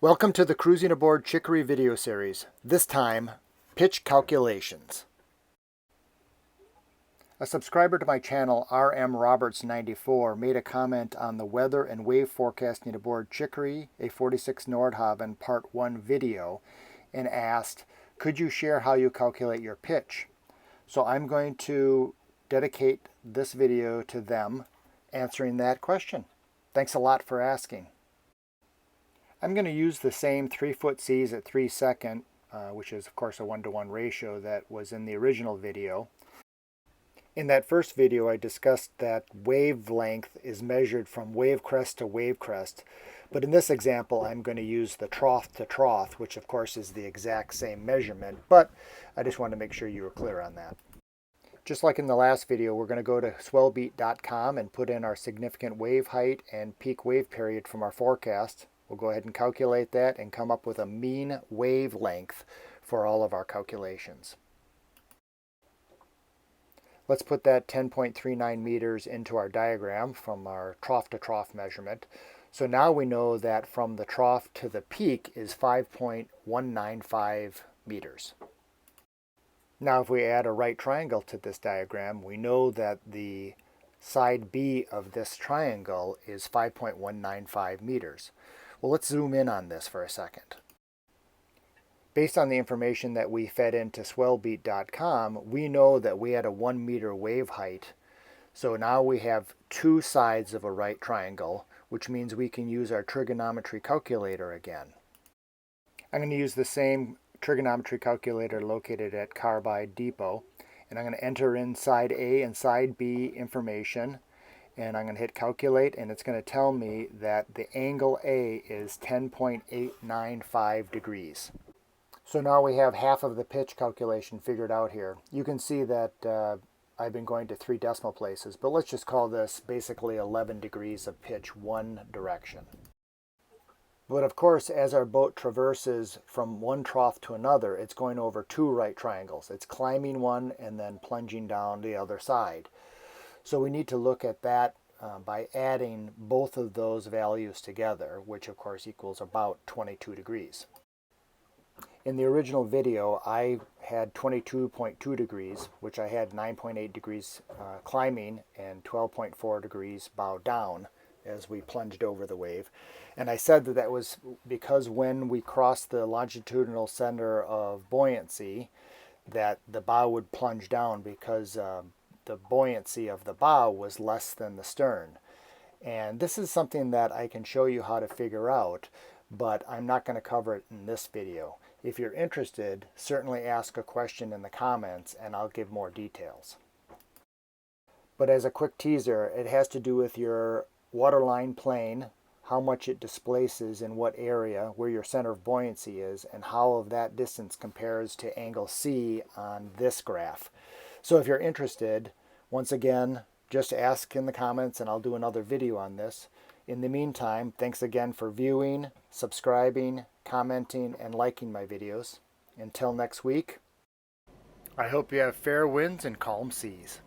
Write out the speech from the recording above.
Welcome to the Cruising Aboard Chicory video series, this time, pitch calculations. A subscriber to my channel, RMRoberts94, made a comment on the weather and wave forecasting aboard Chicory, a 46 Nordhavn Part 1 video, and asked, could you share how you calculate your pitch? So I'm going to dedicate this video to them answering that question. Thanks a lot for asking. I'm going to use the same 3-foot seas at 3 seconds, which is of course a 1-to-1 ratio that was in the original video. In that first video I discussed that wavelength is measured from wave crest to wave crest, but in this example I'm going to use the trough to trough, which of course is the exact same measurement, but I just wanted to make sure you were clear on that. Just like in the last video, we're going to go to swellbeat.com and put in our significant wave height and peak wave period from our forecast. We'll go ahead and calculate that and come up with a mean wavelength for all of our calculations. Let's put that 10.39 meters into our diagram from our trough to trough measurement. So now we know that from the trough to the peak is 5.195 meters. Now if we add a right triangle to this diagram, we know that the side B of this triangle is 5.195 meters. Well, let's zoom in on this for a second. Based on the information that we fed into swellbeat.com, we know that we had a 1 meter wave height. So now we have two sides of a right triangle, which means we can use our trigonometry calculator again. I'm going to use the same trigonometry calculator located at Carbide Depot, and I'm going to enter in side A and side B information, and I'm going to hit calculate, and it's going to tell me that the angle A is 10.895 degrees. So now we have half of the pitch calculation figured out here. You can see that I've been going to 3 decimal places, but let's just call this basically 11 degrees of pitch one direction. But of course, as our boat traverses from one trough to another, it's going over 2 right triangles. It's climbing one and then plunging down the other side. So we need to look at that by adding both of those values together, which of course equals about 22 degrees. In the original video, I had 22.2 degrees, which I had 9.8 degrees climbing and 12.4 degrees bow down as we plunged over the wave. And I said that that was because when we crossed the longitudinal center of buoyancy, that the bow would plunge down because the buoyancy of the bow was less than the stern. And this is something that I can show you how to figure out, but I'm not going to cover it in this video. If you're interested, certainly ask a question in the comments and I'll give more details. But as a quick teaser, it has to do with your waterline plane, how much it displaces in what area, where your center of buoyancy is, and how of that distance compares to angle C on this graph. So if you're interested, once again, just ask in the comments and I'll do another video on this. In the meantime, thanks again for viewing, subscribing, commenting, and liking my videos. Until next week, I hope you have fair winds and calm seas.